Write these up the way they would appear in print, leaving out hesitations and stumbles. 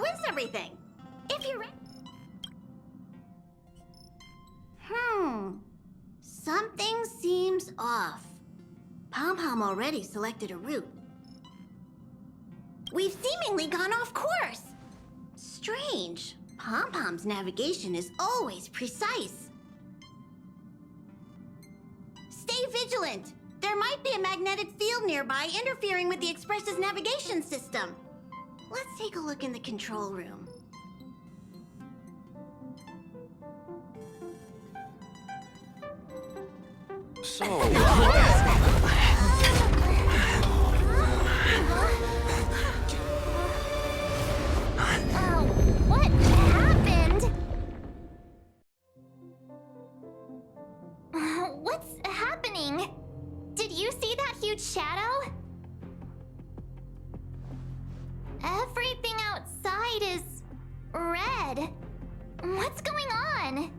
how is everything? If you're something seems off. Pom-Pom already selected a route. We've seemingly gone off course. Strange. Pom-Pom's navigation is always precise. Stay vigilant. There might be a magnetic field nearby interfering with the Express's navigation system. Let's take a look in the control room. So... What happened? What's happening? Did you see that huge shadow? Everything outside is red. What's going on?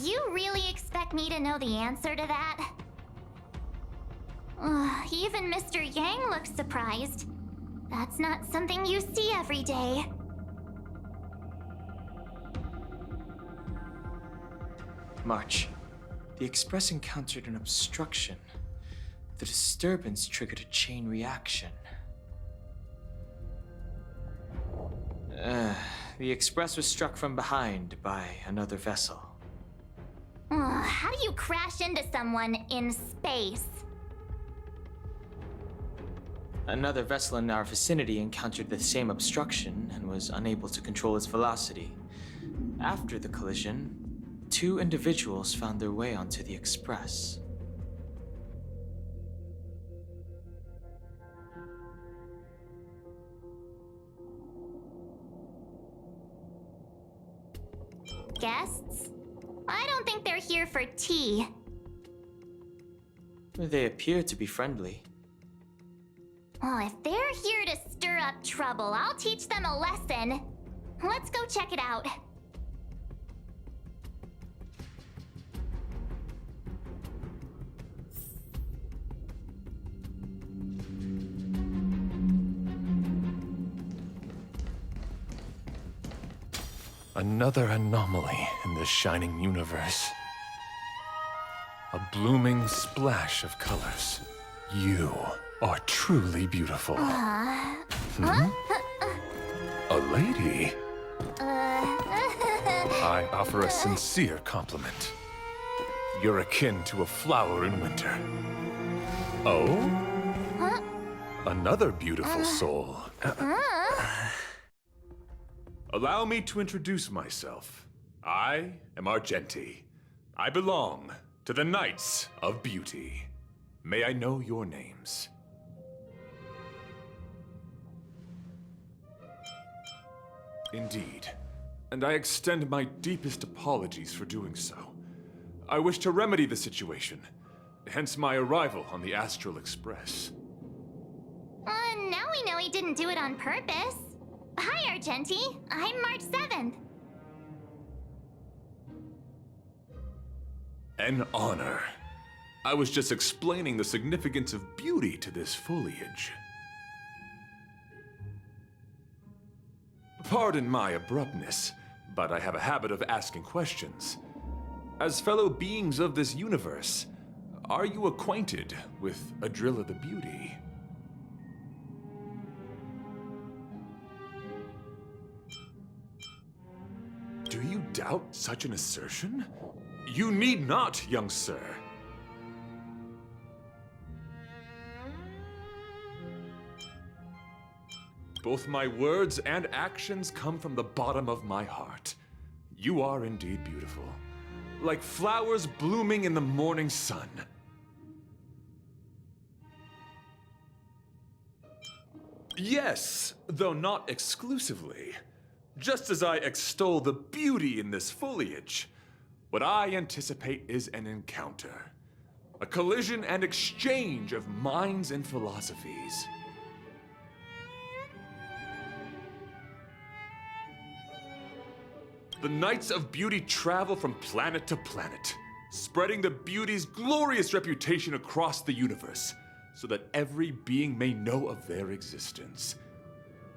You really expect me to know the answer to that? Even Mr. Yang looks surprised. That's not something you see every day. March, the Express encountered an obstruction. The disturbance triggered a chain reaction. The Express was struck from behind by another vessel. How do you crash into someone in space? Another vessel in our vicinity encountered the same obstruction and was unable to control its velocity. After the collision, 2 individuals found their way onto the Express. Guests? I don't think they're here for tea. They appear to be friendly. If they're here to stir up trouble, I'll teach them a lesson. Let's go check it out. Another anomaly in this shining universe. A blooming splash of colors. You are truly beautiful. A lady? I offer a sincere compliment. You're akin to a flower in winter. Oh? Another beautiful soul. Allow me to introduce myself. I am Argenti. I belong to the Knights of Beauty. May I know your names? Indeed, and I extend my deepest apologies for doing so. I wish to remedy the situation, hence my arrival on the Astral Express. Now we know he didn't do it on purpose. Hi, Argenti. I'm March 7th. An honor. I was just explaining the significance of beauty to this foliage. Pardon my abruptness, but I have a habit of asking questions. As fellow beings of this universe, are you acquainted with Adrilla the Beauty? Do you doubt such an assertion? You need not, young sir. Both my words and actions come from the bottom of my heart. You are indeed beautiful, like flowers blooming in the morning sun. Yes, though not exclusively. Just as I extol the beauty in this foliage, what I anticipate is an encounter. A collision and exchange of minds and philosophies. The Knights of Beauty travel from planet to planet. spreading the beauty's glorious reputation across the universe, so that every being may know of their existence.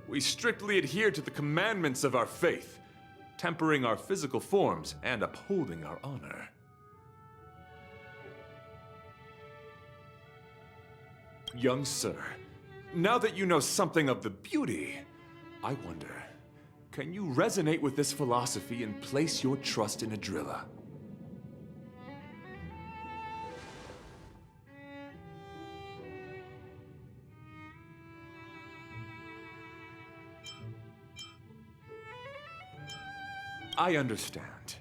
We strictly adhere to the commandments of our faith, tempering our physical forms and upholding our honor. Young sir, now that you know something of the beauty, I wonder, can you resonate with this philosophy and place your trust in Adrilla? I understand.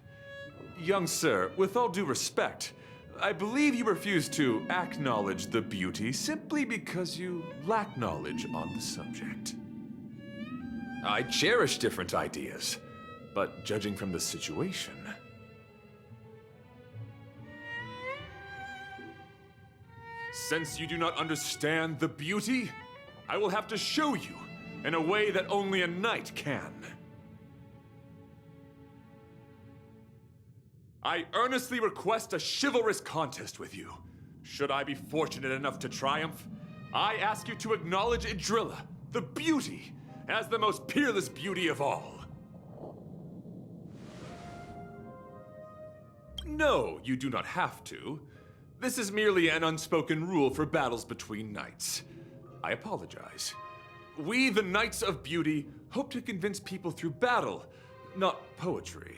Young sir, with all due respect, I believe you refuse to acknowledge the beauty simply because you lack knowledge on the subject. I cherish different ideas, but judging from the situation... Since you do not understand the beauty, I will have to show you in a way that only a knight can. I earnestly request a chivalrous contest with you. Should I be fortunate enough to triumph, I ask you to acknowledge Adrilla, the beauty, as the most peerless beauty of all. No, you do not have to. This is merely an unspoken rule for battles between knights. I apologize. We, the Knights of Beauty, hope to convince people through battle, not poetry.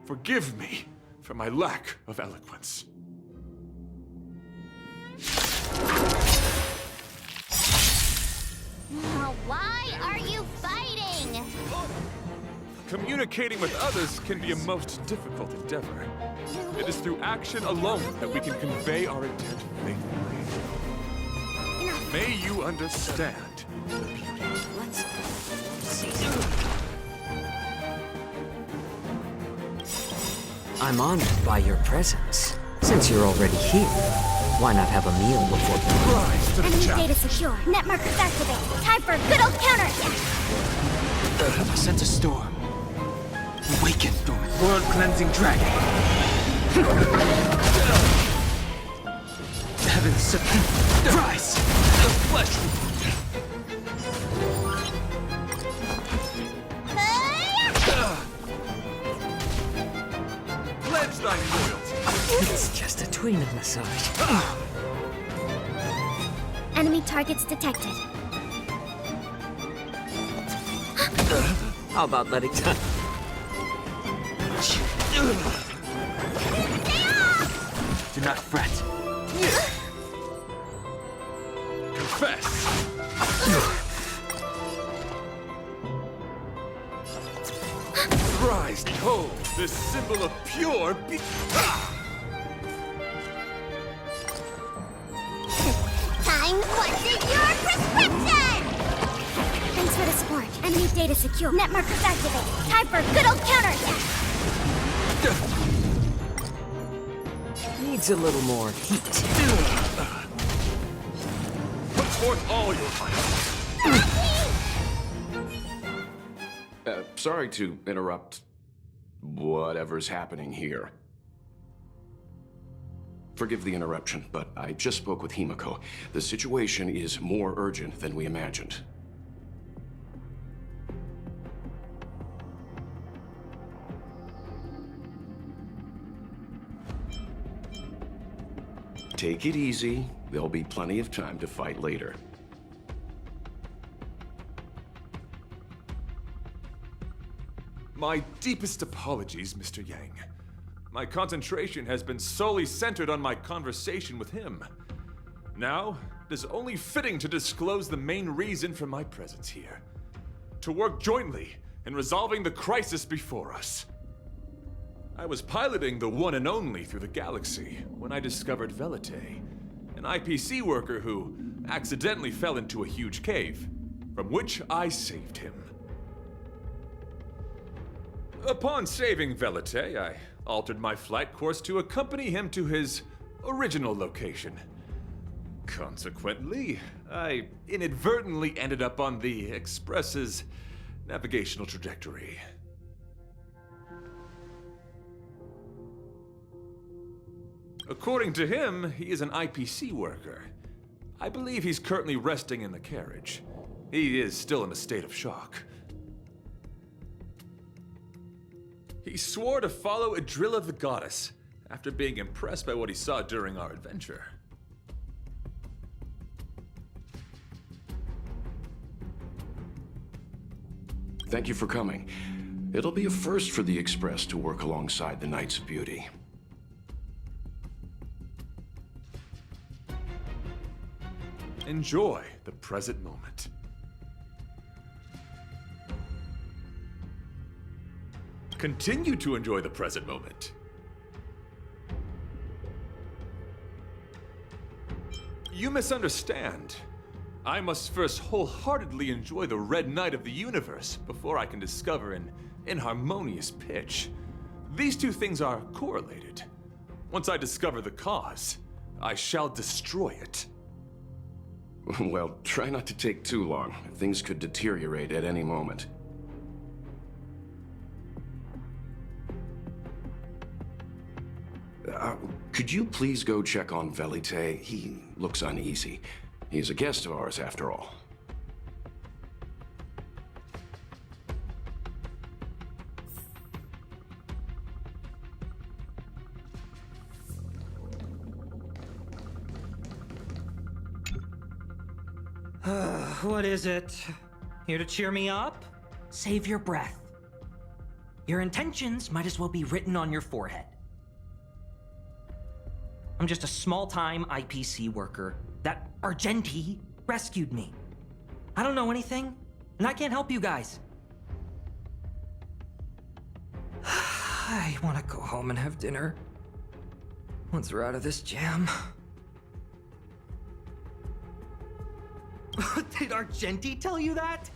Forgive me for my lack of eloquence. Why are you fighting? Communicating with others can be a most difficult endeavor. It is through action alone that we can convey our intent faithfully. May you understand the beauty. I'm honored by your presence. Since you're already here, why not have a meal before Rise to the Enemy challenge. data secure. Net markers activated. Time for a good old counterattack. I sense a storm. Awaken, world-cleansing dragon. Heavens supreme. Rise! The flesh. Pledge thy loyalty. It's just a tweener massage. Enemy targets detected. How about letting time? Do not fret. Confess. Rise, behold, this symbol of pure Time, what's in your prescription? Thanks for the support. Enemy data secure. Net markers activated. Time for a good old counterattack. Needs a little more heat. Put forth all your might. Sorry to interrupt whatever's happening here. Forgive the interruption, but I just spoke with Himiko. The situation is more urgent than we imagined. Take it easy. There'll be plenty of time to fight later. My deepest apologies, Mr. Yang. My concentration has been solely centered on my conversation with him. Now, it is only fitting to disclose the main reason for my presence here. To work jointly in resolving the crisis before us. I was piloting the one and only through the galaxy when I discovered Velite, an IPC worker who accidentally fell into a huge cave, from which I saved him. Upon saving Velite, I altered my flight course to accompany him to his original location. Consequently, I inadvertently ended up on the Express's navigational trajectory. According to him, he is an IPC worker. I believe he's currently resting in the carriage. He is still in a state of shock. He swore to follow Adrilla the Goddess after being impressed by what he saw during our adventure. Thank you for coming. It'll be a first for the Express to work alongside the Knights of Beauty. Enjoy the present moment. Continue to enjoy the present moment. You misunderstand. I must first wholeheartedly enjoy the Red Knight of the universe before I can discover an inharmonious pitch. These two things are correlated. Once I discover the cause, I shall destroy it. Well, try not to take too long. Things could deteriorate at any moment. Could you please go check on Velite? He looks uneasy. He's a guest of ours, after all. What is it? Here to cheer me up? Save your breath. Your intentions might as well be written on your forehead. I'm just a small-time IPC worker. That Argenti rescued me. I don't know anything, and I can't help you guys. I want to go home and have dinner. Once we're out of this jam. Did Argenti tell you that?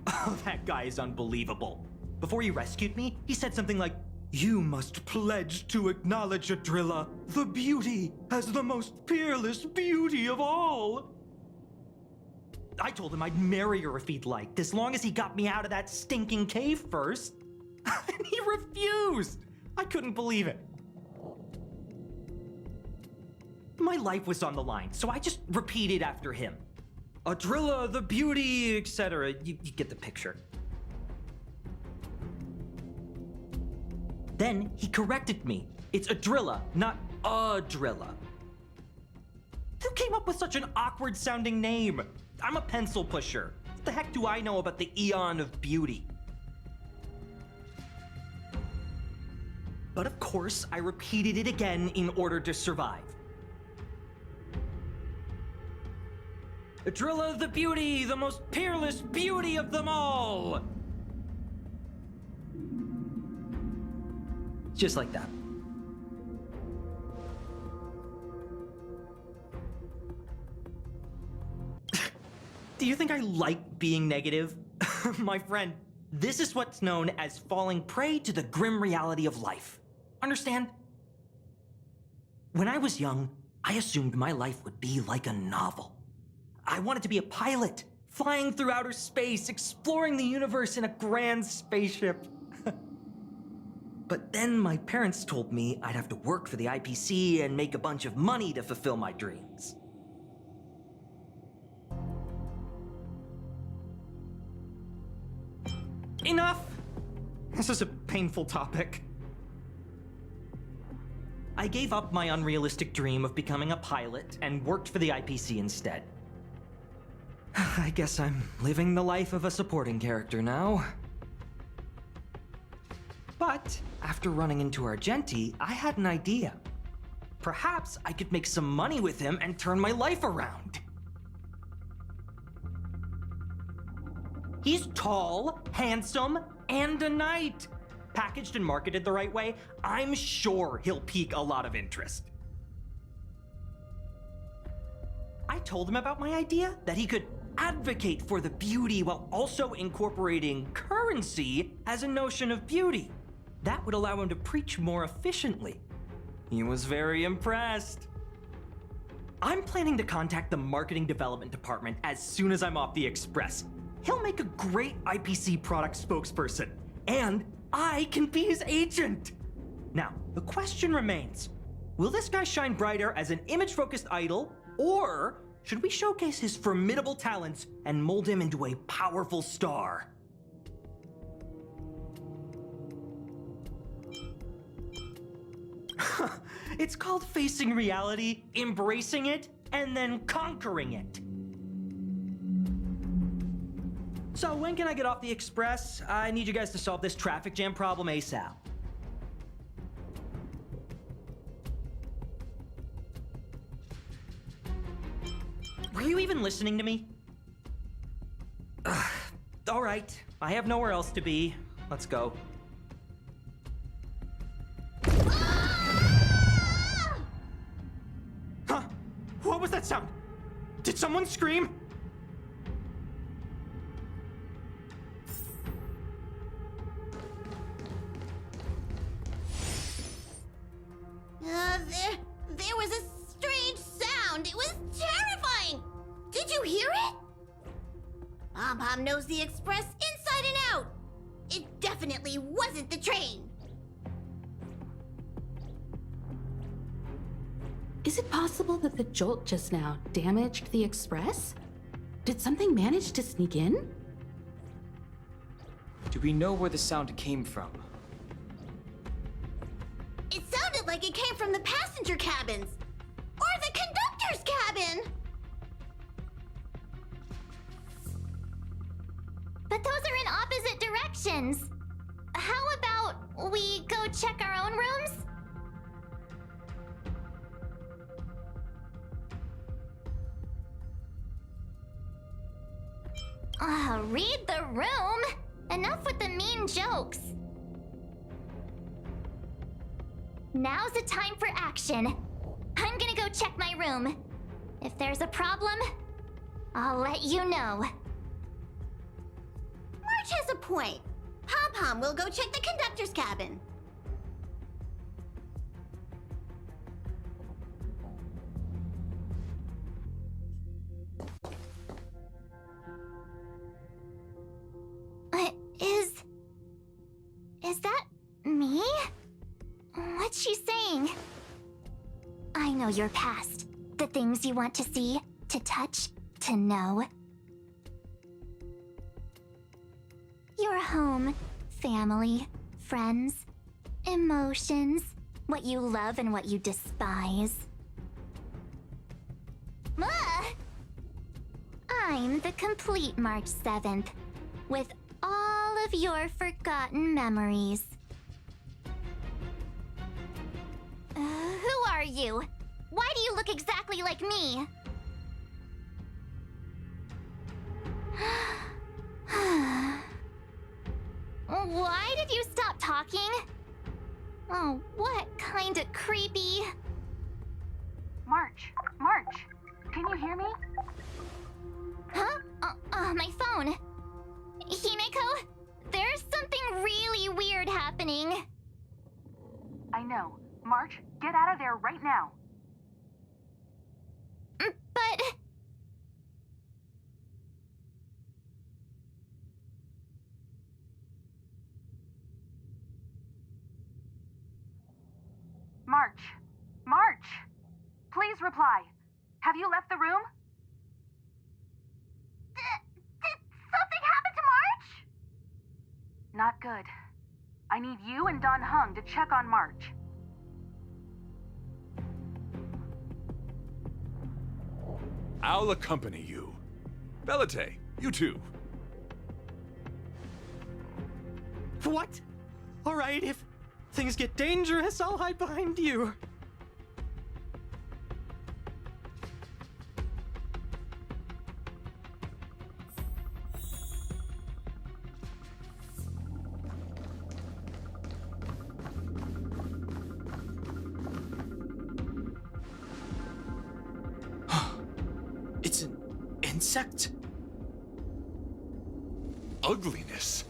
Oh, that guy is unbelievable. Before he rescued me, he said something like, "You must pledge to acknowledge Adrilla, the beauty, as the most peerless beauty of all." I told him I'd marry her if he'd liked, as long as he got me out of that stinking cave first. And he refused. I couldn't believe it. My life was on the line, so I just repeated after him. Adrilla, the beauty, etc. You get the picture. Then he corrected me. It's Adrilla, not Adrilla. Who came up with such an awkward sounding name? I'm a pencil pusher. What the heck do I know about the Eon of Beauty? But of course, I repeated it again in order to survive. Adrilla the beauty, the most peerless beauty of them all! Just like that. Do you think I like being negative? My friend, this is what's known as falling prey to the grim reality of life. Understand? When I was young, I assumed my life would be like a novel. I wanted to be a pilot, flying through outer space, exploring the universe in a grand spaceship. But then my parents told me I'd have to work for the IPC and make a bunch of money to fulfill my dreams. Enough! This is a painful topic. I gave up my unrealistic dream of becoming a pilot and worked for the IPC instead. I guess I'm living the life of a supporting character now. But after running into Argenti, I had an idea. Perhaps I could make some money with him and turn my life around. He's tall, handsome, and a knight. Packaged and marketed the right way, I'm sure he'll pique a lot of interest. I told him about my idea, that he could advocate for the beauty while also incorporating currency as a notion of beauty. That would allow him to preach more efficiently. He was very impressed. I'm planning to contact the marketing development department as soon as I'm off the Express. He'll make a great IPC product spokesperson, and I can be his agent. Now, the question remains, Will this guy shine brighter as an image-focused idol, or should we showcase his formidable talents and mold him into a powerful star? It's called facing reality, embracing it, and then conquering it. So when can I get off the express? I need you guys to solve this traffic jam problem ASAP. Were you even listening to me? All right, I have nowhere else to be. Let's go. Huh? What was that sound? Did someone scream? There was a strange sound. It was terrifying. Did you hear it? Pom-Pom knows the express inside and out. It definitely wasn't the train. Is it possible that the jolt just now damaged the express? Did something manage to sneak in? Do we know where the sound came from? It sounded like it came from the passenger cabins. Or the conductor's cabin. But those are in opposite directions. How about we go check our own rooms? Read the room. Enough with the mean jokes. Now's the time for action. I'm gonna go check my room. If there's a problem, I'll let you know. March has a point. Pom-Pom will go check the conductor's cabin. Is that me? What's she saying? I know your past. The things you want to see, to touch, to know. Your home, family, friends, emotions, what you love and what you despise. I'm the complete March 7th, with all of your forgotten memories. Who are you? Why do you look exactly like me? Why did you stop talking? Oh, what kind of creepy... March, can you hear me? Huh? My phone. Himeko, there's something really weird happening. I know. March, get out of there right now. But... March! Please reply. Have you left the room? Did something happen to March? Not good. I need you and Don Hung to check on March. I'll accompany you. Belite, you too. What? All right, if things get dangerous, I'll hide behind you. It's an insect? Ugliness.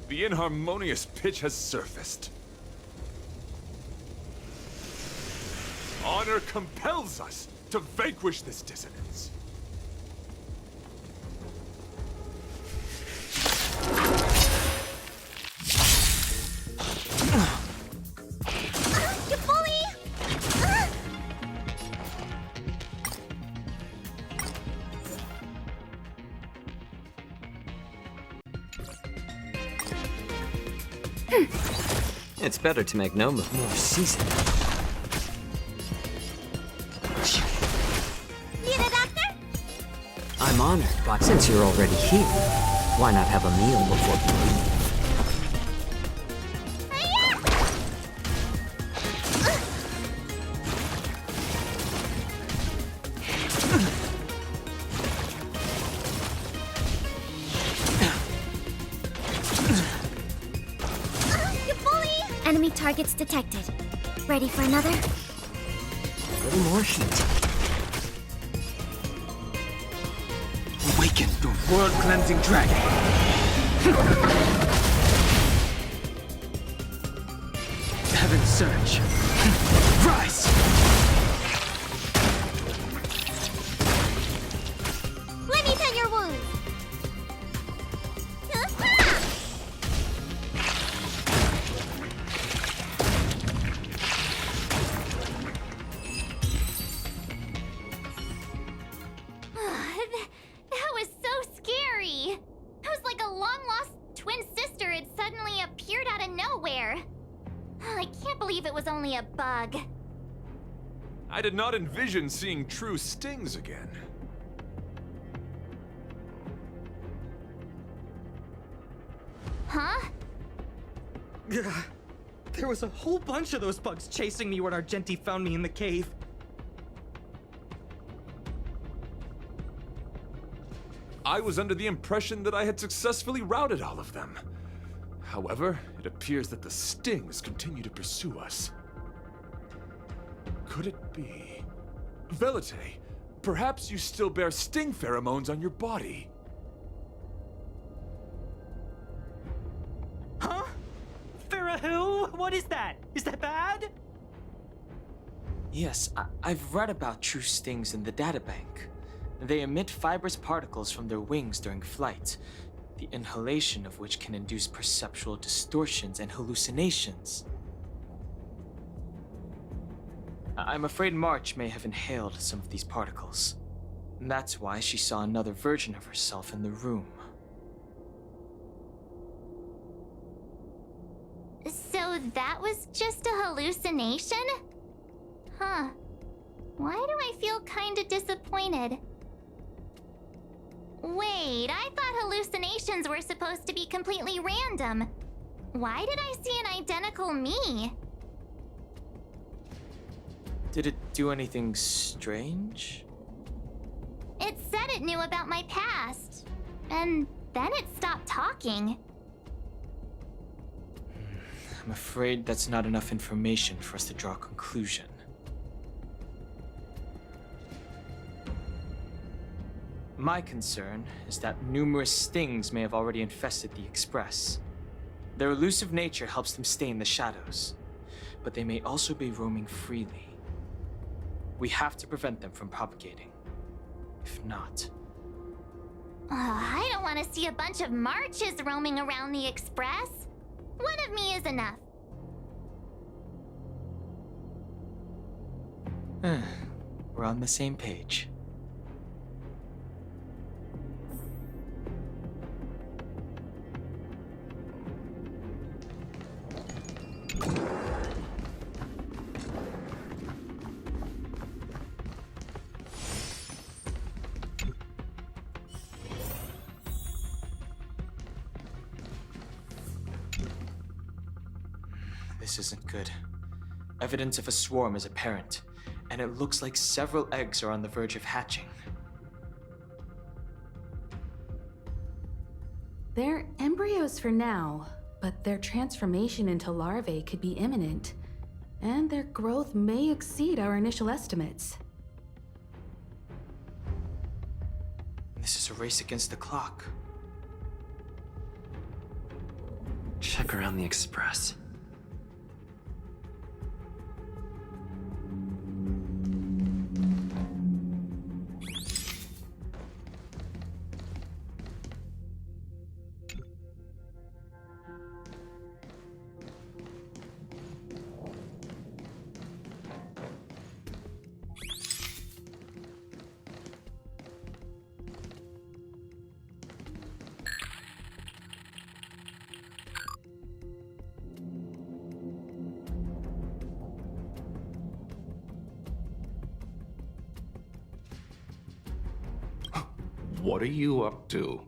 The inharmonious pitch has surfaced. Honor compels us to vanquish this dissonance. You bully! It's better to make no move more seasoned. Need a doctor? I'm honored, but since you're already here, why not have a meal before you leave? You bully! Enemy targets detected. Ready for another? A little more heat. Awaken the world-cleansing dragon. Heaven's surge. Rise! Let me tend your wounds. That was so scary. It was like a long-lost twin sister had suddenly appeared out of nowhere. I can't believe it was only a bug. I did not envision seeing true stings again. Huh? There was a whole bunch of those bugs chasing me when Argenti found me in the cave. I was under the impression that I had successfully routed all of them. However, it appears that the stings continue to pursue us. Could it be? Velite, perhaps you still bear sting pheromones on your body. Huh? Farah, what is that? Is that bad? Yes, I've read about true stings in the databank. They emit fibrous particles from their wings during flight, the inhalation of which can induce perceptual distortions and hallucinations. I'm afraid March may have inhaled some of these particles. And that's why she saw another version of herself in the room. So that was just a hallucination? Huh. Why do I feel kinda disappointed? Wait, I thought hallucinations were supposed to be completely random. Why did I see an identical me? Did it do anything strange? It said it knew about my past. And then it stopped talking. I'm afraid that's not enough information for us to draw a conclusion. My concern is that numerous stings may have already infested the Express. Their elusive nature helps them stay in the shadows, but they may also be roaming freely. We have to prevent them from propagating. If not... I don't want to see a bunch of marches roaming around the Express. One of me is enough. We're on the same page. This isn't good. Evidence of a swarm is apparent, and it looks like several eggs are on the verge of hatching. They're embryos for now, but their transformation into larvae could be imminent, and their growth may exceed our initial estimates. This is a race against the clock. Check around the Express. What are you up to?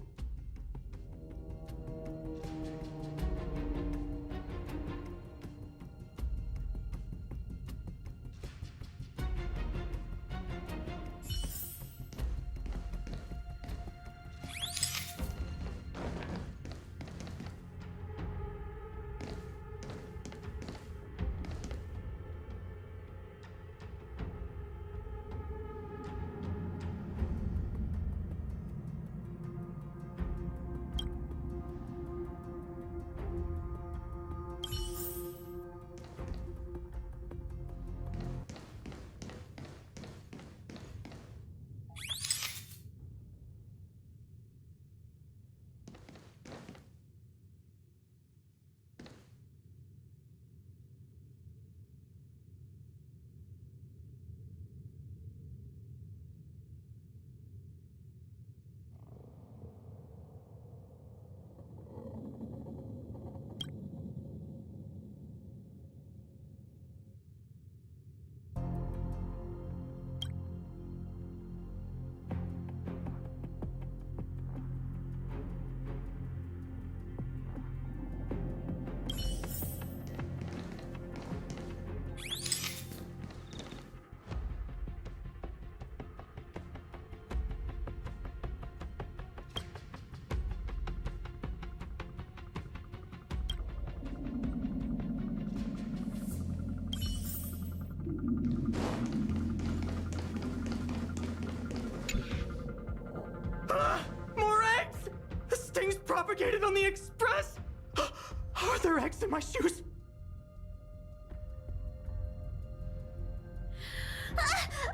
More eggs! This thing's propagated on the express! Are there eggs in my shoes?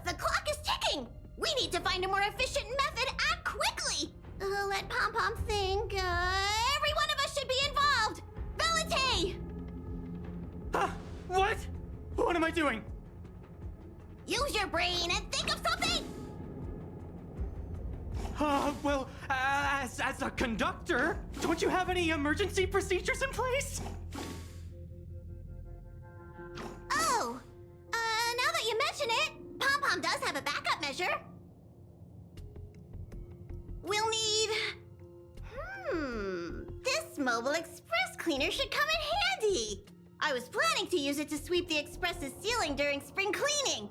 The clock is ticking! We need to find a more efficient method. Act quickly! Let Pom Pom think. Every one of us should be involved! Velite! What? What am I doing? Use your brain and think of something! Well, as a conductor, don't you have any emergency procedures in place? Oh! Now that you mention it, Pom Pom does have a backup measure. We'll need... This mobile express cleaner should come in handy. I was planning to use it to sweep the express's ceiling during spring cleaning.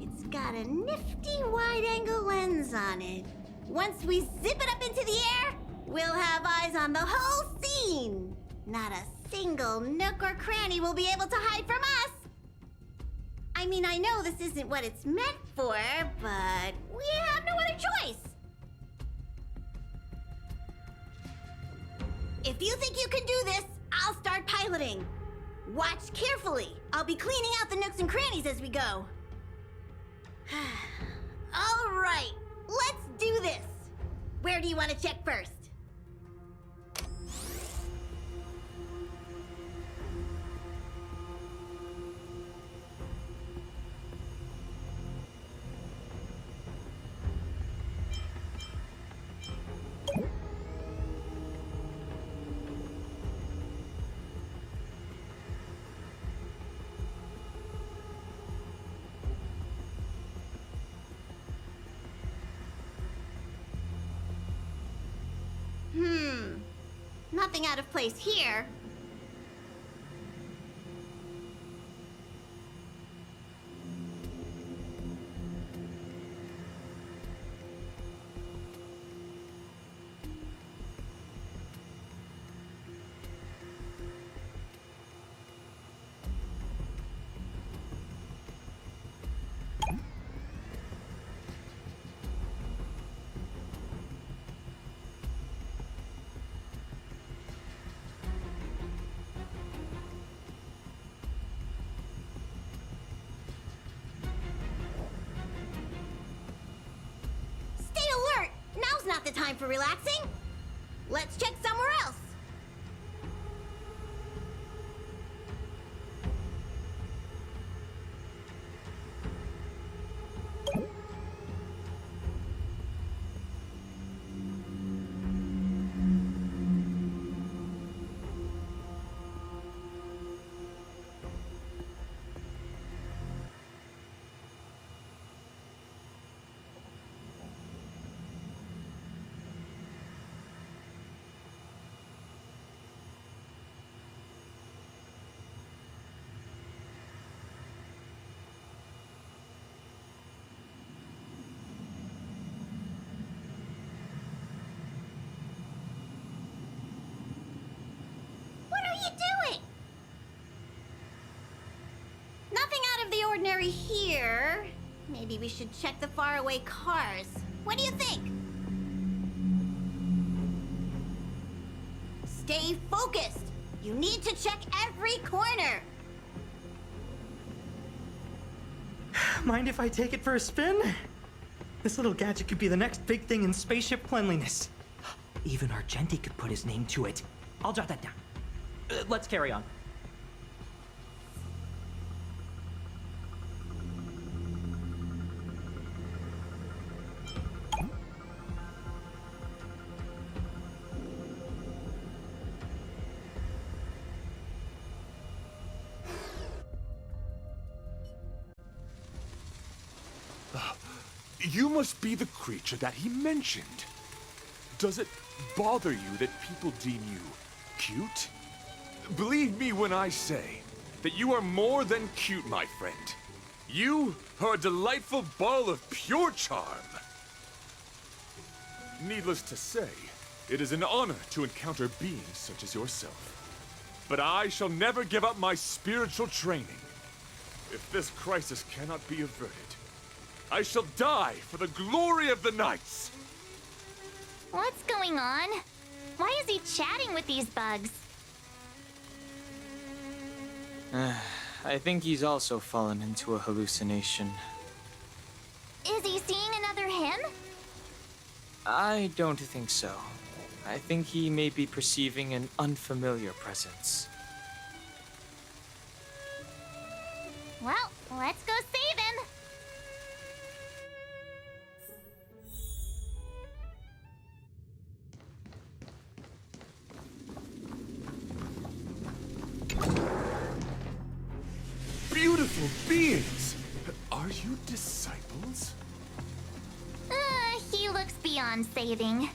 It's got a nifty wide-angle lens on it. Once we zip it up into the air, we'll have eyes on the whole scene. Not a single nook or cranny will be able to hide from us. I mean, I know this isn't what it's meant for, but we have no other choice. If you think you can do this, I'll start piloting. Watch carefully. I'll be cleaning out the nooks and crannies as we go. All right, let's do this. Where do you want to check first? Nothing out of place here. Now's not the time for relaxing. Let's check somewhere else. we're here, maybe we should check the faraway cars. What do you think? Stay focused. You need to check every corner. Mind if I take it for a spin? This little gadget could be the next big thing in spaceship cleanliness. Even Argenti could put his name to it. I'll jot that down. Let's carry on. You must be the creature that he mentioned. Does it bother you that people deem you cute? Believe me when I say that you are more than cute, my friend. You are a delightful ball of pure charm. Needless to say, it is an honor to encounter beings such as yourself. But I shall never give up my spiritual training. If this crisis cannot be averted, I shall die for the glory of the Knights! What's going on? Why is he chatting with these bugs? I think he's also fallen into a hallucination. Is he seeing another him? I don't think so. I think he may be perceiving an unfamiliar presence. Well, let's go save him! Beautiful beings! Are you disciples? He looks beyond saving.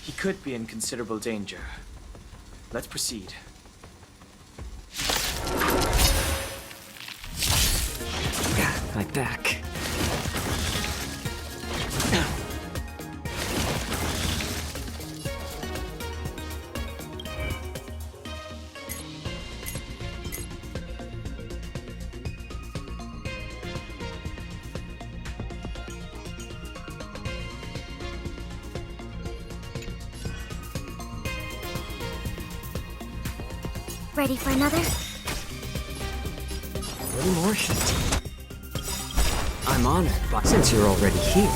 He could be in considerable danger. Let's proceed. My back. Ready for another? A little more heat. I'm honored, but since you're already here,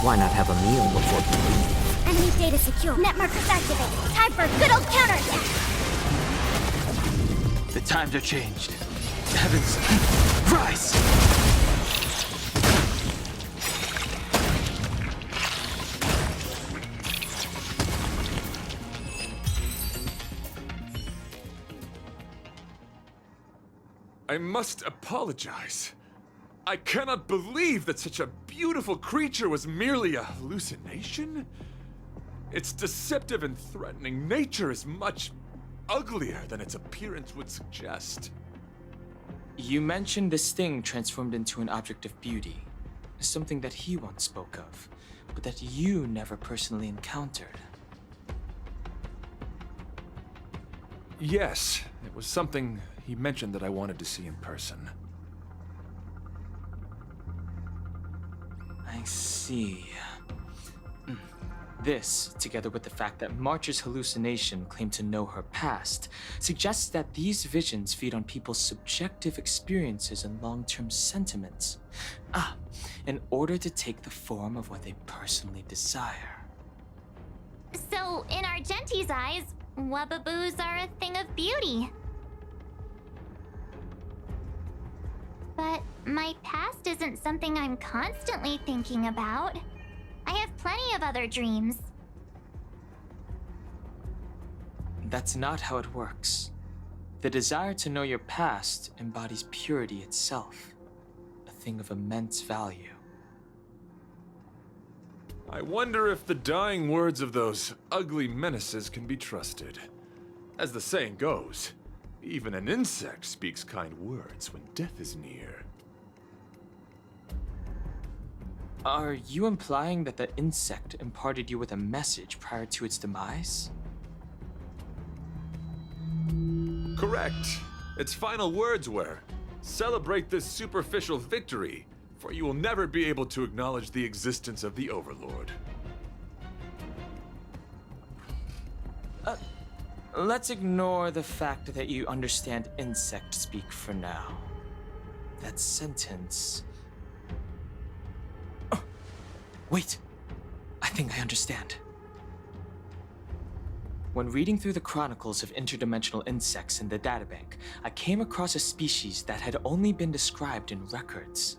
why not have a meal before you leave? Enemy data secure. Net markers activated. Time for a good old counterattack. The times are changed. Heavens, rise! I must apologize. I cannot believe that such a beautiful creature was merely a hallucination. Its deceptive and threatening nature is much uglier than its appearance would suggest. You mentioned this thing transformed into an object of beauty. Something that he once spoke of, but that you never personally encountered. Yes, it was something he mentioned that I wanted to see in person. I see. This, together with the fact that March's hallucination claimed to know her past, suggests that these visions feed on people's subjective experiences and long-term sentiments. In order to take the form of what they personally desire. So, in Argenti's eyes, wubbaboos are a thing of beauty. But my past isn't something I'm constantly thinking about. I have plenty of other dreams. That's not how it works. The desire to know your past embodies purity itself, a thing of immense value. I wonder if the dying words of those ugly menaces can be trusted. As the saying goes, even an insect speaks kind words when death is near. Are you implying that the insect imparted you with a message prior to its demise? Correct. Its final words were, Celebrate this superficial victory, for you will never be able to acknowledge the existence of the Overlord. Let's ignore the fact that you understand insect speak for now. That sentence... Oh, wait! I think I understand. When reading through the chronicles of interdimensional insects in the databank, I came across a species that had only been described in records.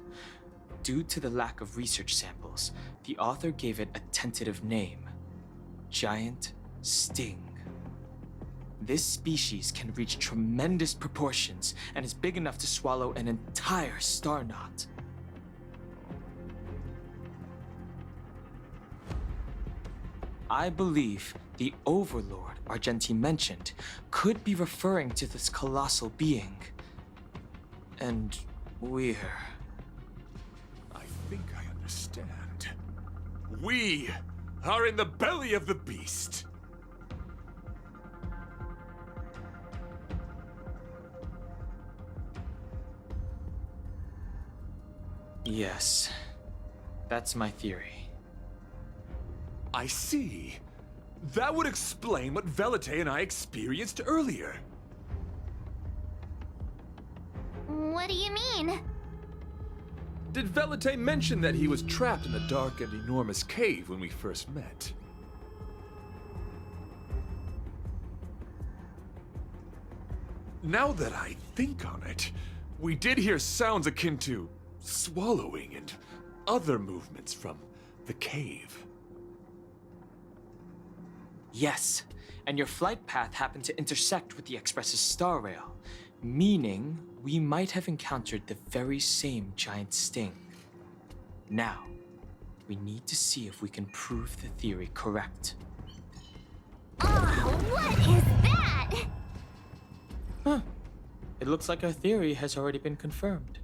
Due to the lack of research samples, the author gave it a tentative name: giant sting. This species can reach tremendous proportions and is big enough to swallow an entire star knot. I believe the Overlord Argenti mentioned could be referring to this colossal being. And we're... I think I understand. We are in the belly of the beast. Yes, that's my theory. I see. That would explain what Velite and I experienced earlier. What do you mean? Did Velite mention that he was trapped in a dark and enormous cave when we first met? Now that I think on it, we did hear sounds akin to swallowing and other movements from the cave. Yes, and your flight path happened to intersect with the Express's Star Rail, meaning we might have encountered the very same giant sting. Now, we need to see if we can prove the theory correct. Oh, what is that? Huh. It looks like our theory has already been confirmed.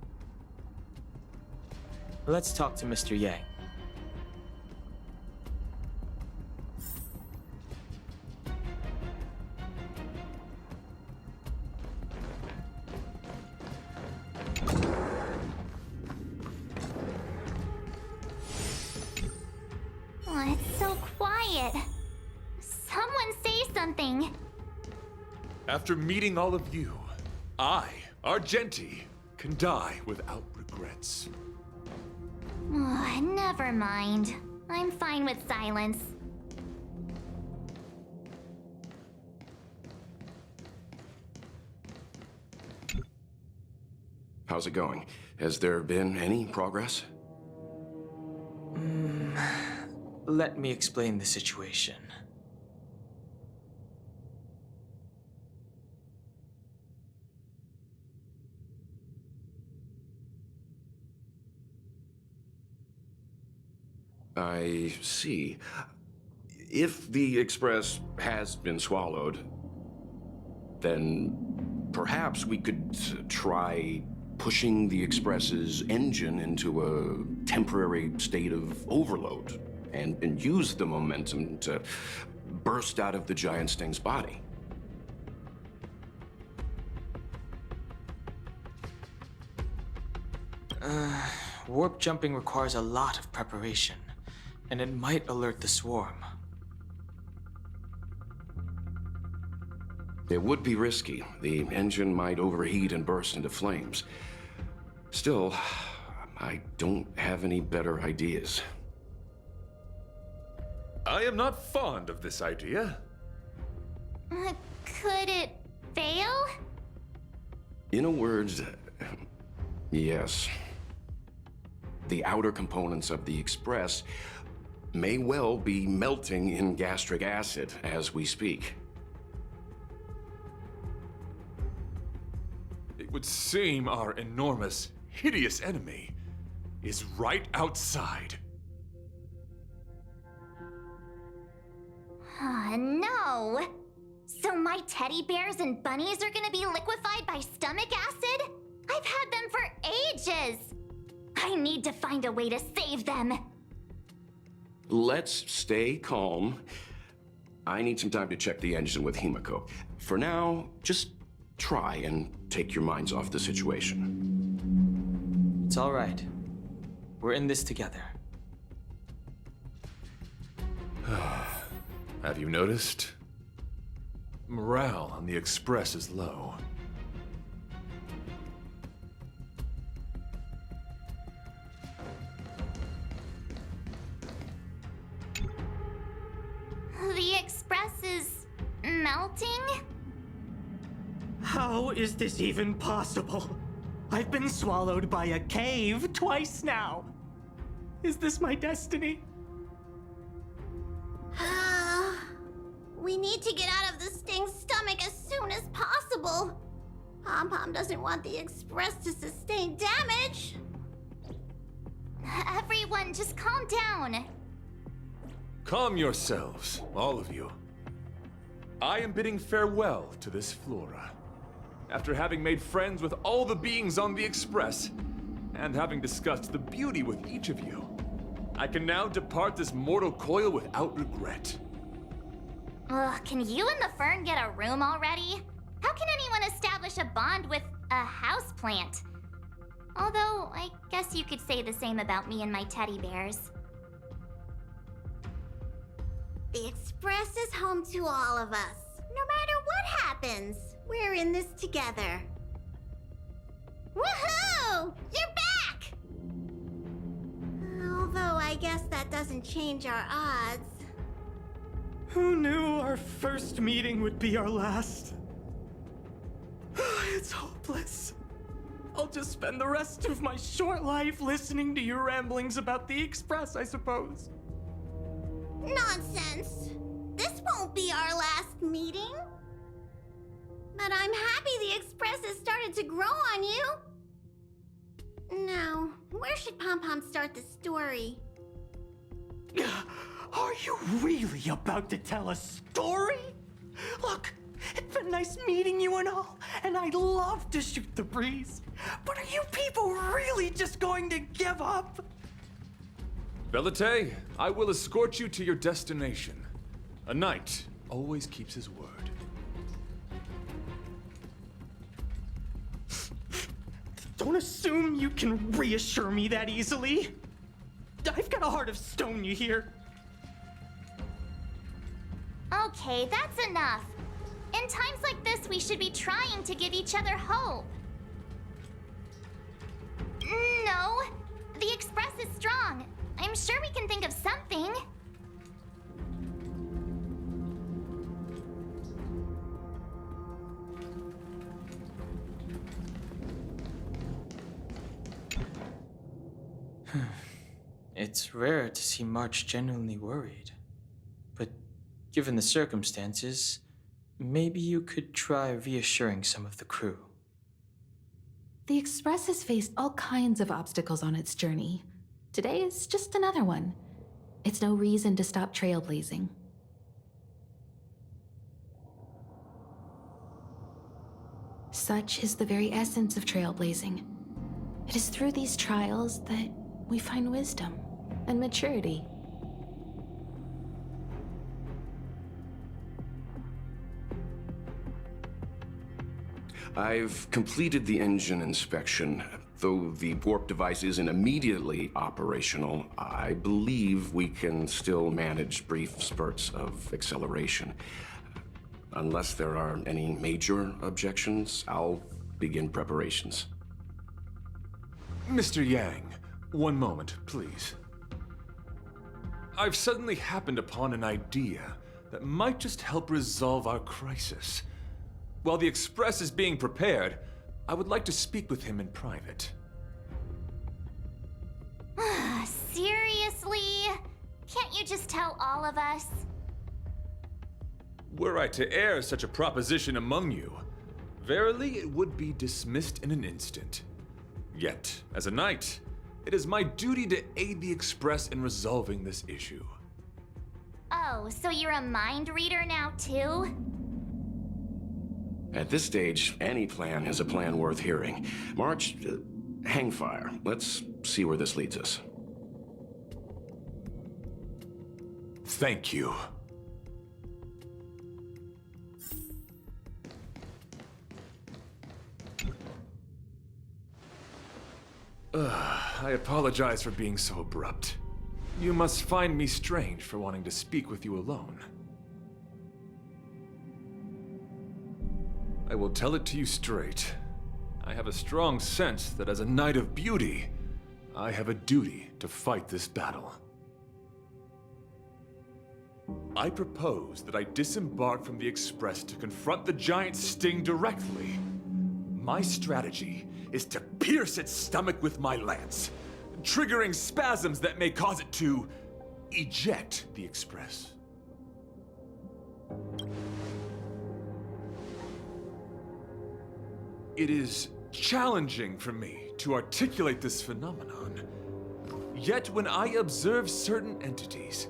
Let's talk to Mr. Yang. Oh, it's so quiet. Someone say something. After meeting all of you, I, Argenti, can die without regrets. Oh, never mind. I'm fine with silence. How's it going? Has there been any progress? Let me explain the situation. I see. If the Express has been swallowed, then perhaps we could try pushing the Express's engine into a temporary state of overload and use the momentum to burst out of the giant sting's body. Warp jumping requires a lot of preparation, and it might alert the swarm. It would be risky. The engine might overheat and burst into flames. Still, I don't have any better ideas. I am not fond of this idea. Could it fail? In a word, yes. The outer components of the Express may well be melting in gastric acid as we speak. It would seem our enormous, hideous enemy is right outside. No. So my teddy bears and bunnies are gonna be liquefied by stomach acid? I've had them for ages. I need to find a way to save them. Let's stay calm. I need some time to check the engine with Himiko. For now, just try and take your minds off the situation. It's all right. We're in this together. Have you noticed? Morale on the Express is low. The Express is melting? How is this even possible? I've been swallowed by a cave twice now. Is this my destiny? We need to get out of this Sting's stomach as soon as possible. Pom-Pom doesn't want the Express to sustain damage. Everyone, just calm down. Calm yourselves, all of you. I am bidding farewell to this flora. After having made friends with all the beings on the Express, and having discussed the beauty with each of you, I can now depart this mortal coil without regret. Ugh, can you and the fern get a room already? How can anyone establish a bond with a houseplant? Although, I guess you could say the same about me and my teddy bears. The Express is home to all of us. No matter what happens, we're in this together. Woohoo! You're back! Although I guess that doesn't change our odds. Who knew our first meeting would be our last? It's hopeless. I'll just spend the rest of my short life listening to your ramblings about the Express, I suppose. Nonsense. This won't be our last meeting. But I'm happy the Express has started to grow on you. Now, where should Pom-Pom start the story? Are you really about to tell a story? Look, it's been nice meeting you and all, and I'd love to shoot the breeze. But are you people really just going to give up? Belate, I will escort you to your destination. A knight always keeps his word. Don't assume you can reassure me that easily. I've got a heart of stone, you hear? Okay, that's enough. In times like this, we should be trying to give each other hope. No, the Express is strong. I'm sure we can think of something. It's rare to see March genuinely worried. But given the circumstances, maybe you could try reassuring some of the crew. The Express has faced all kinds of obstacles on its journey. Today is just another one. It's no reason to stop trailblazing. Such is the very essence of trailblazing. It is through these trials that we find wisdom and maturity. I've completed the engine inspection. Though the warp device isn't immediately operational, I believe we can still manage brief spurts of acceleration. Unless there are any major objections, I'll begin preparations. Mr. Yang, one moment, please. I've suddenly happened upon an idea that might just help resolve our crisis. While the Express is being prepared, I would like to speak with him in private. Seriously? Can't you just tell all of us? Were I to air such a proposition among you, verily it would be dismissed in an instant. Yet, as a knight, it is my duty to aid the Express in resolving this issue. Oh, so you're a mind reader now too? At this stage, any plan is a plan worth hearing. March, hang fire. Let's see where this leads us. Thank you. I apologize for being so abrupt. You must find me strange for wanting to speak with you alone. I will tell it to you straight. I have a strong sense that as a knight of beauty, I have a duty to fight this battle. I propose that I disembark from the Express to confront the giant sting directly. My strategy is to pierce its stomach with my lance, triggering spasms that may cause it to eject the Express. It is challenging for me to articulate this phenomenon. Yet when I observe certain entities,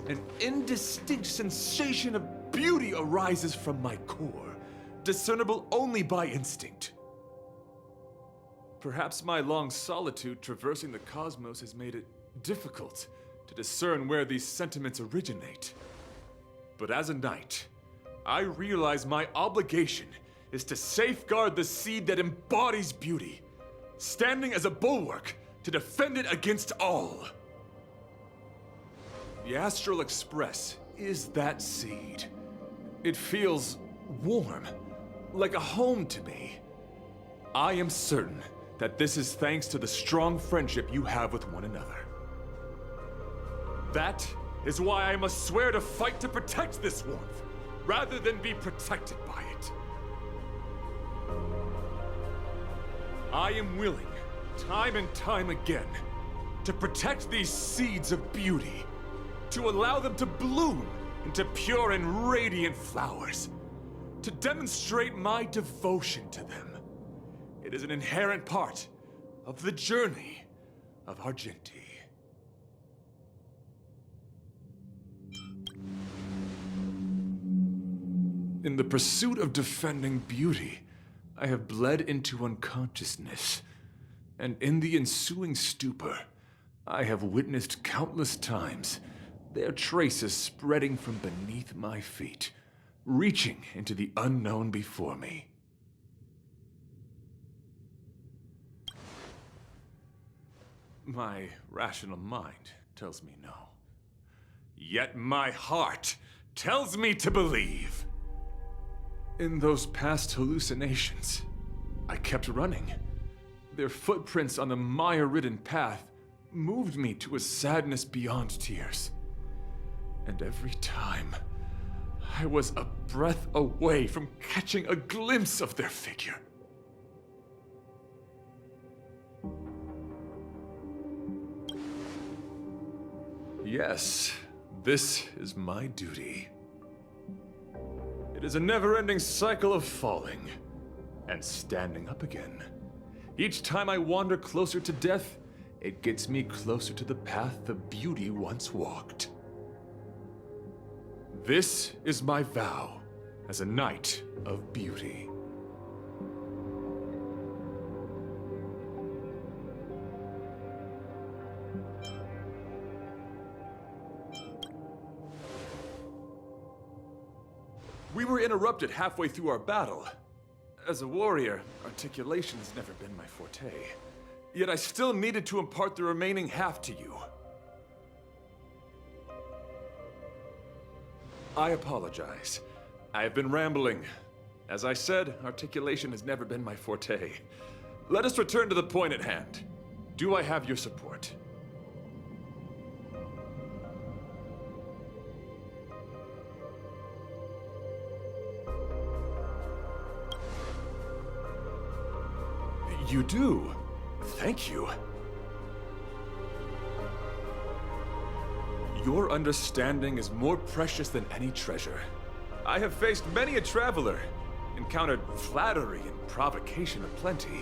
an indistinct sensation of beauty arises from my core, discernible only by instinct. Perhaps my long solitude traversing the cosmos has made it difficult to discern where these sentiments originate. But as a knight, I realize my obligation is to safeguard the seed that embodies beauty, standing as a bulwark to defend it against all. The Astral Express is that seed. It feels warm, like a home to me. I am certain that this is thanks to the strong friendship you have with one another. That is why I must swear to fight to protect this warmth, rather than be protected by it. I am willing, time and time again, to protect these seeds of beauty, to allow them to bloom into pure and radiant flowers, to demonstrate my devotion to them. It is an inherent part of the journey of Argenti. In the pursuit of defending beauty, I have bled into unconsciousness, and in the ensuing stupor, I have witnessed countless times their traces spreading from beneath my feet, reaching into the unknown before me. My rational mind tells me no. Yet my heart tells me to believe. In those past hallucinations, I kept running. Their footprints on the mire-ridden path moved me to a sadness beyond tears. And every time, I was a breath away from catching a glimpse of their figure. Yes, this is my duty. It is a never-ending cycle of falling and standing up again. Each time I wander closer to death, it gets me closer to the path the beauty once walked. This is my vow as a knight of beauty. We were interrupted halfway through our battle. As a warrior, articulation has never been my forte. Yet I still needed to impart the remaining half to you. I apologize. I have been rambling. As I said, articulation has never been my forte. Let us return to the point at hand. Do I have your support? You do. Thank you. Your understanding is more precious than any treasure. I have faced many a traveler, encountered flattery and provocation aplenty.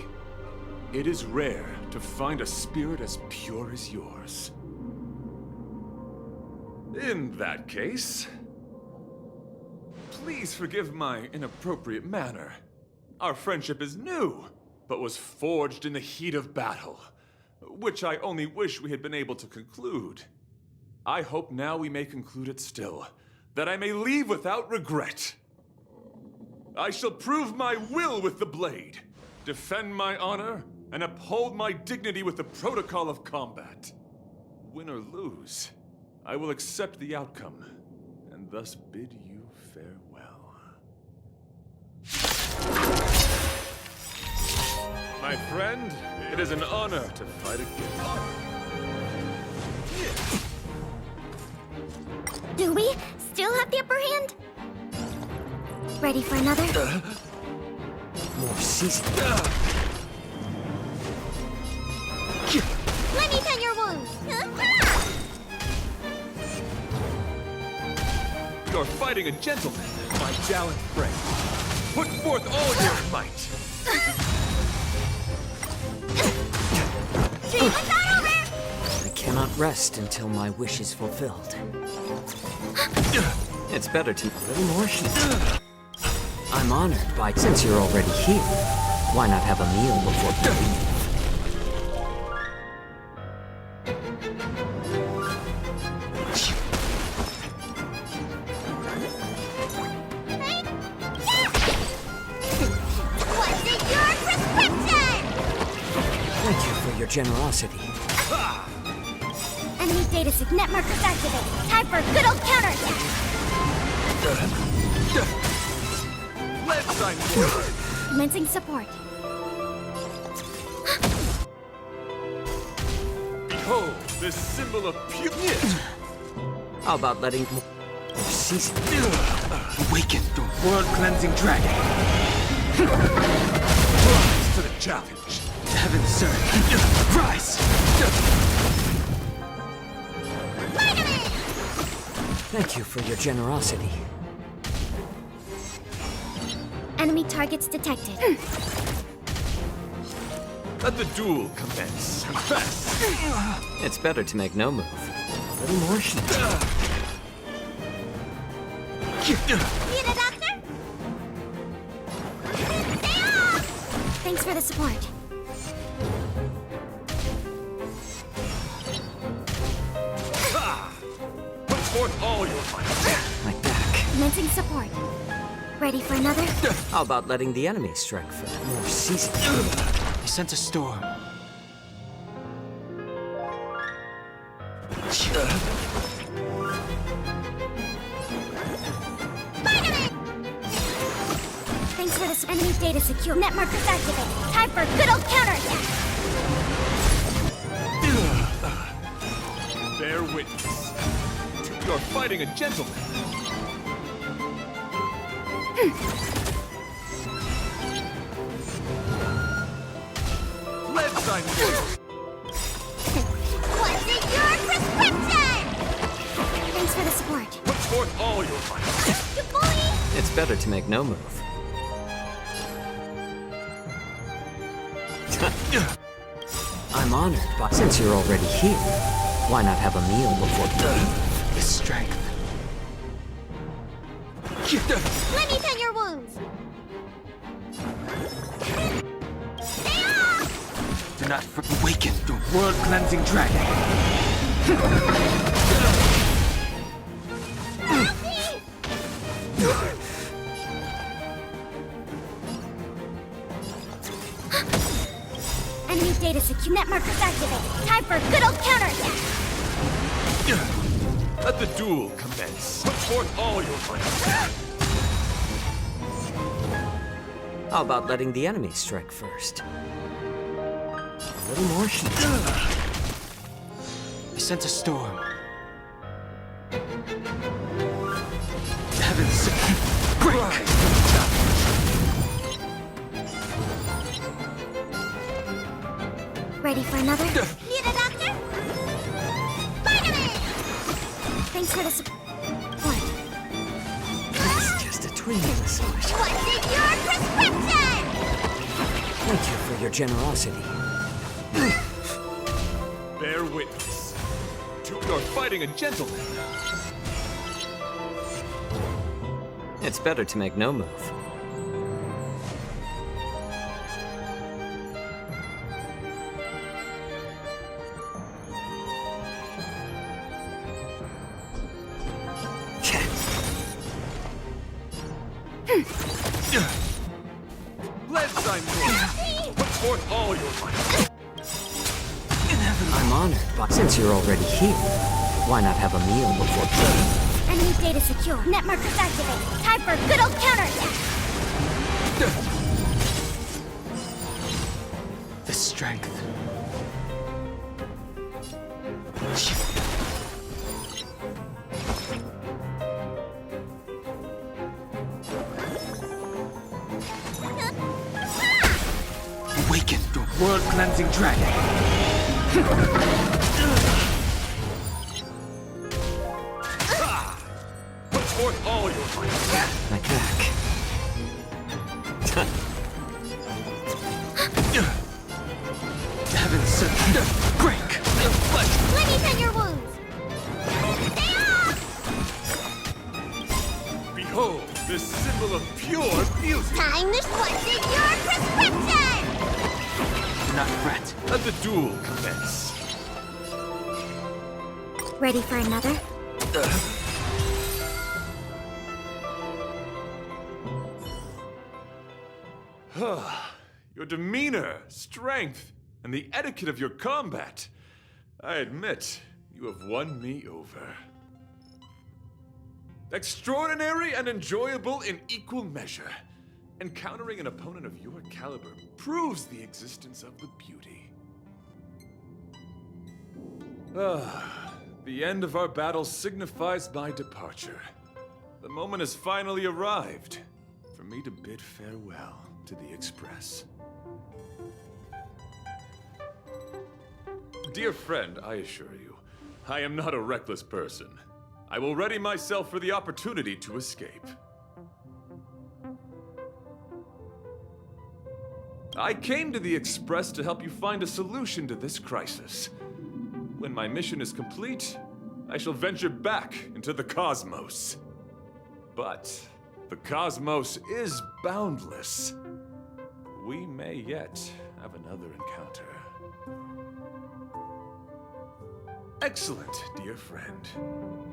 It is rare to find a spirit as pure as yours. In that case, please forgive my inappropriate manner. Our friendship is new, but was forged in the heat of battle, which I only wish we had been able to conclude. I hope now we may conclude it still, that I may leave without regret. I shall prove my will with the blade, defend my honor, and uphold my dignity with the protocol of combat. Win or lose, I will accept the outcome, and thus bid you farewell. My friend, it is an honor to fight against you. Do we still have the upper hand? Ready for another? More seasoned. Let me tend your wounds. You're fighting a gentleman, my gallant friend. Put forth all your might. I cannot rest until my wish is fulfilled. It's better to a little more heat. I'm honored by, since you're already here, why not have a meal before we leave? What's in your prescription? Thank you for your generosity. Enemy data net markers activated. Time for a good old counterattack. Let's Commencing support. behold this symbol of purity. How about letting more season? Awaken the world-cleansing dragon. Rise to the challenge. Heaven, sir. Rise! Thank you for your generosity. Enemy targets detected. Let the duel commence. Fast. It's better to make no move. A little more heat. Need a doctor? Stay off! Thanks for the support. Put forth all your might. My back. Commencing support. Ready for another? How about letting the enemy strike for more season? I sense a storm. Thanks for this enemy data secure. Net markers activated. Time for a good old counterattack. Bear witness. You're fighting a gentleman. Let's sign What's in your prescription? Thanks for the support. Put forth all your might. You bully! It's better to make no move. I'm honored, but since you're already here, why not have a meal before we leave? The strength. Let me tend your wounds. Stay off! Do not awaken the world-cleansing dragon. Enemy data secure. Net markers activated. Time for a good old counterattack. Let the duel commence. Put forth all your might. How about letting the enemy strike first? A little more heat. I sense a storm. Heaven, sir. Break! Ready for another? Need a doctor? Spider-Man! Thanks for the support. It's just a twinge massage. What's in your prescription? Thank you for your generosity. Bear witness. You're fighting a gentleman. It's better to make no move. Let's sign forth all your might. I'm honored, but since you're already here, why not have a meal before playing? Enemy data secure. Net markers activated. Time for a good old counterattack. The strength. Awaken your world-cleansing dragon. Put forth all your might. My back. Heaven sent. Break. Flesh. Let me tend your wounds. Stay off! Behold, this symbol of pure beauty. Time to switch your prescription! Do not fret. Let the duel commence. Ready for another? Your demeanor, strength, and the etiquette of your combat. I admit, you have won me over. Extraordinary and enjoyable in equal measure. Encountering an opponent of your caliber proves the existence of the beauty. The end of our battle signifies my departure. The moment has finally arrived for me to bid farewell to the Express. Dear friend, I assure you, I am not a reckless person. I will ready myself for the opportunity to escape. I came to the Express to help you find a solution to this crisis. When my mission is complete, I shall venture back into the cosmos. But the cosmos is boundless. We may yet have another encounter. Excellent, dear friend.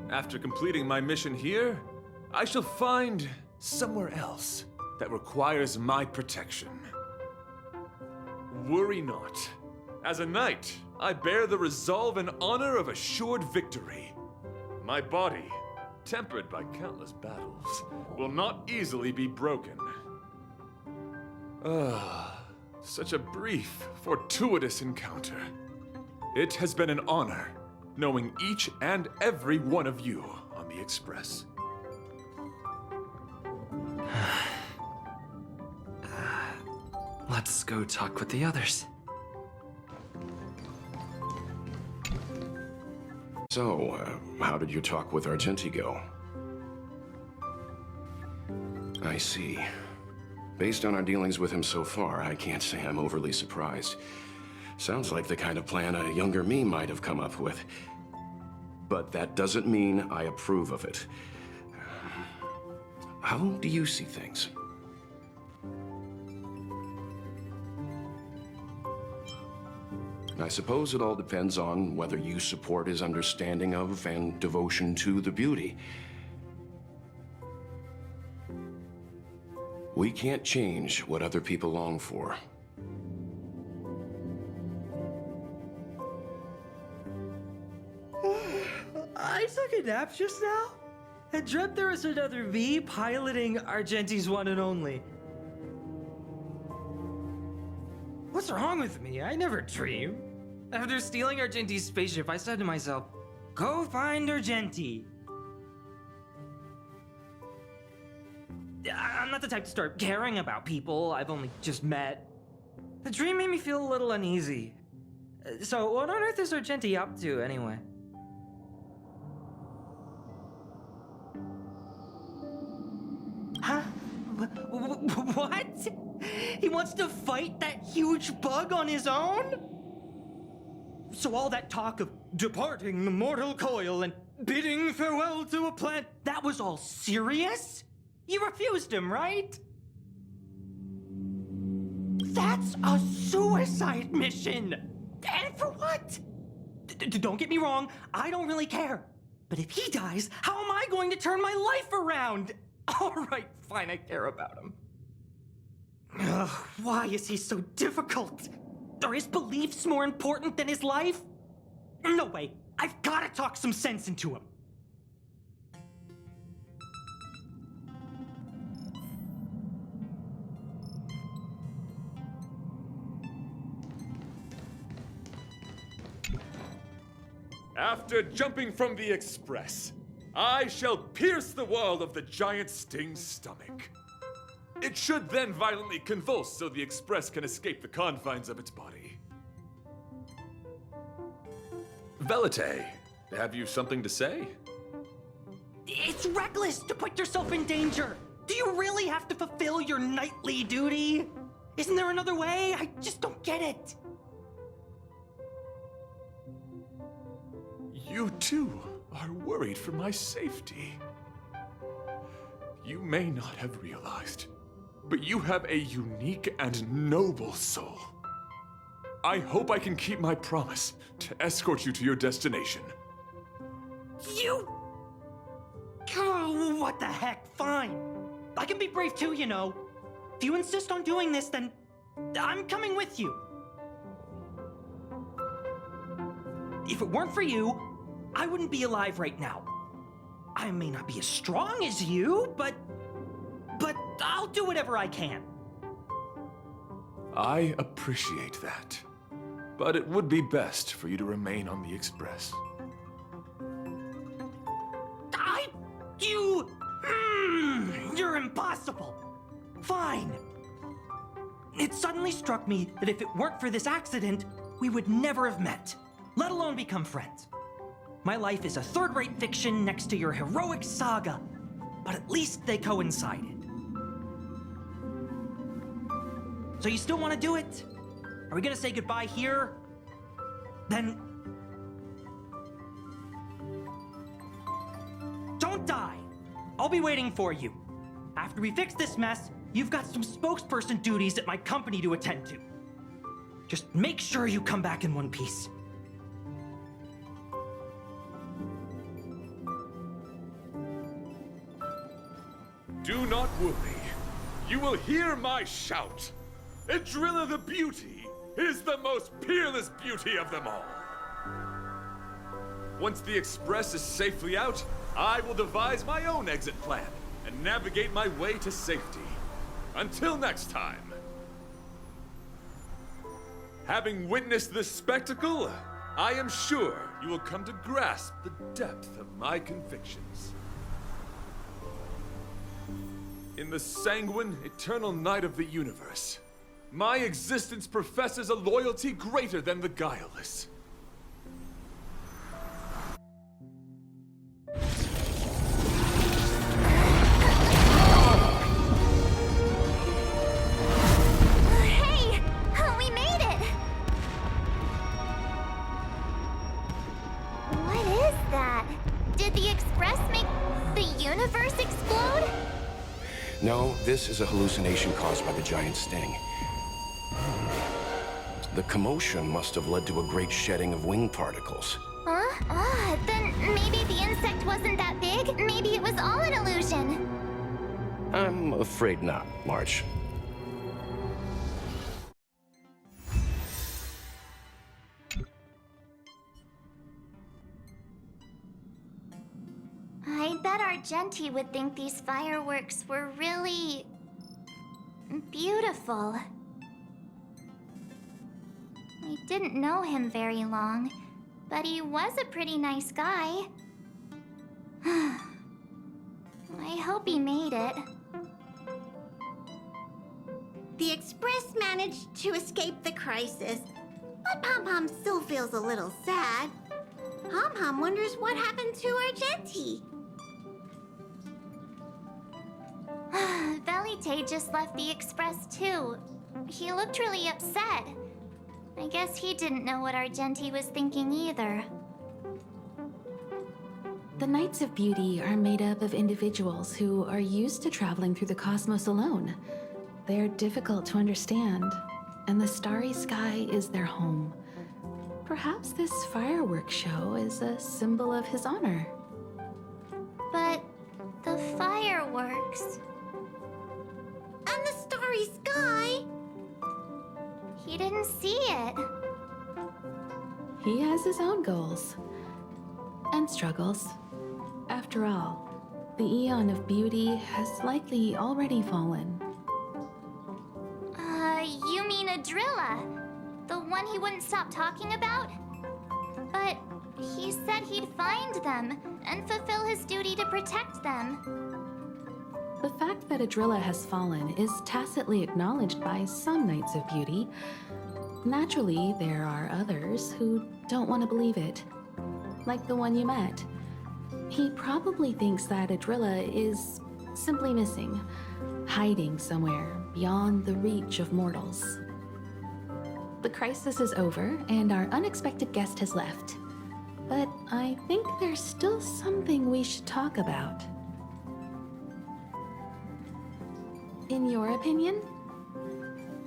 After completing my mission here, I shall find somewhere else that requires my protection. Worry not. As a knight, I bear the resolve and honor of assured victory. My body, tempered by countless battles, will not easily be broken. Such a brief, fortuitous encounter. It has been an honor knowing each and every one of you on the Express. Let's go talk with the others. So, how did your talk with Argenti go? I see. Based on our dealings with him so far, I can't say I'm overly surprised. Sounds like the kind of plan a younger me might have come up with. But that doesn't mean I approve of it. How do you see things? I suppose it all depends on whether you support his understanding of and devotion to the beauty. We can't change what other people long for. I took a nap just now and dreamt there was another me piloting Argenti's one and only. What's wrong with me? I never dream. After stealing Argenti's spaceship, I said to myself, go find Argenti. I'm not the type to start caring about people I've only just met. The dream made me feel a little uneasy. So what on earth is Argenti up to, anyway? Huh? What? He wants to fight that huge bug on his own? So all that talk of departing the mortal coil and bidding farewell to a plant, that was all serious? You refused him, right? That's a suicide mission! And for what? Don't get me wrong, I don't really care. But if he dies, how am I going to turn my life around? All right, fine, I care about him. Ugh, why is he so difficult? Are his beliefs more important than his life? No way. I've got to talk some sense into him. After jumping from the express, I shall pierce the wall of the giant sting's stomach. It should then violently convulse so the express can escape the confines of its body. Velite, have you something to say? It's reckless to put yourself in danger. Do you really have to fulfill your nightly duty? Isn't there another way? I just don't get it. You too are worried for my safety. You may not have realized, but you have a unique and noble soul. I hope I can keep my promise to escort you to your destination. You... Oh, what the heck? Fine. I can be brave too, you know. If you insist on doing this, then I'm coming with you. If it weren't for you, I wouldn't be alive right now. I may not be as strong as you, but I'll do whatever I can. I appreciate that, but it would be best for you to remain on the Express. You're impossible. Fine. It suddenly struck me that if it weren't for this accident, we would never have met, let alone become friends. My life is a third-rate fiction next to your heroic saga, but at least they coincided. So you still want to do it? Are we gonna say goodbye here? Then... don't die! I'll be waiting for you. After we fix this mess, you've got some spokesperson duties at my company to attend to. Just make sure you come back in one piece. Do not worry. You will hear my shout. Adrilla the Beauty is the most peerless beauty of them all. Once the Express is safely out, I will devise my own exit plan and navigate my way to safety. Until next time. Having witnessed this spectacle, I am sure you will come to grasp the depth of my convictions. In the sanguine, eternal night of the universe, my existence professes a loyalty greater than the guileless. Hey! We made it! What is that? Did the Express make the universe explode? No, this is a hallucination caused by the giant sting. The commotion must have led to a great shedding of wing particles. Huh? Then maybe the insect wasn't that big? Maybe it was all an illusion? I'm afraid not, March. I bet Argenti would think these fireworks were really... beautiful. I didn't know him very long, but he was a pretty nice guy. I hope he made it. The Express managed to escape the crisis, but Pom Pom still feels a little sad. Pom Pom wonders what happened to Argenti. Velite just left the Express too. He looked really upset. I guess he didn't know what Argenti was thinking either. The Knights of Beauty are made up of individuals who are used to traveling through the cosmos alone. They're difficult to understand, and the starry sky is their home. Perhaps this fireworks show is a symbol of his honor. But the fireworks... And the starry sky He didn't see it. He has his own goals and struggles. After all, the Eon of Beauty has likely already fallen. You mean Adrilla? The one he wouldn't stop talking about? But he said he'd find them and fulfill his duty to protect them. The fact that Adrilla has fallen is tacitly acknowledged by some Knights of Beauty. Naturally, there are others who don't want to believe it. Like the one you met. He probably thinks that Adrilla is simply missing, hiding somewhere beyond the reach of mortals. The crisis is over, and our unexpected guest has left. But I think there's still something we should talk about. In your opinion,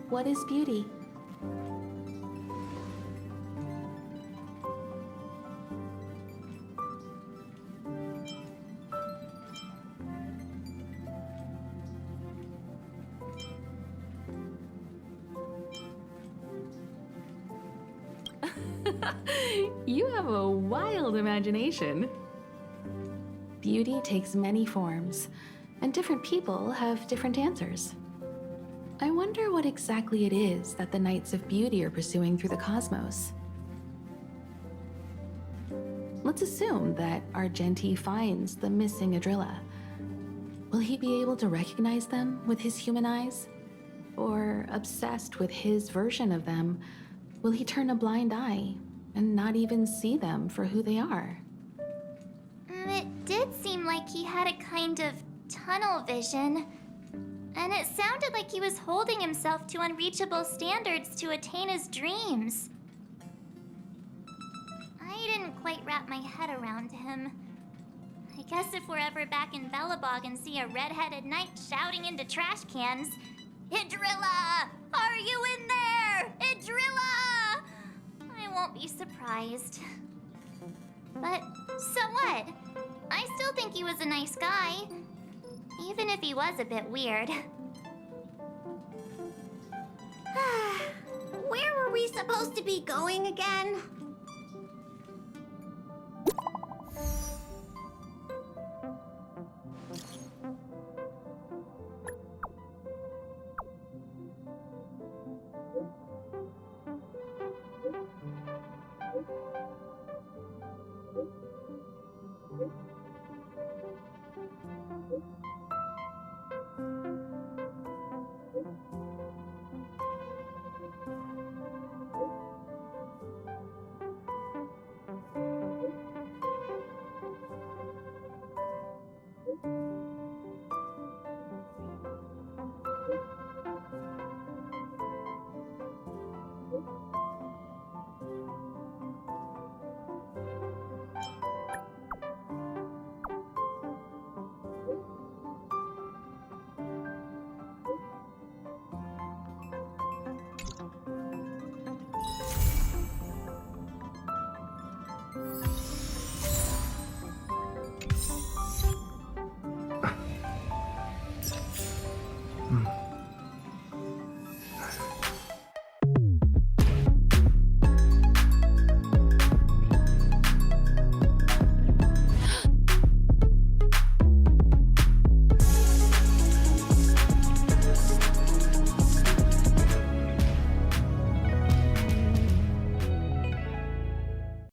what is beauty? You have a wild imagination. Beauty takes many forms, and different people have different answers. I wonder what exactly it is that the Knights of Beauty are pursuing through the cosmos. Let's assume that Argenti finds the missing Adrilla. Will he be able to recognize them with his human eyes? Or, obsessed with his version of them, will he turn a blind eye and not even see them for who they are? It did seem like he had a kind of tunnel vision. And it sounded like he was holding himself to unreachable standards to attain his dreams. I didn't quite wrap my head around him. I guess if we're ever back in Belobog and see a red-headed knight shouting into trash cans, "Idrilla! Are you in there? Idrilla!" I won't be surprised. But so what? I still think he was a nice guy. Even if he was a bit weird. Where were we supposed to be going again?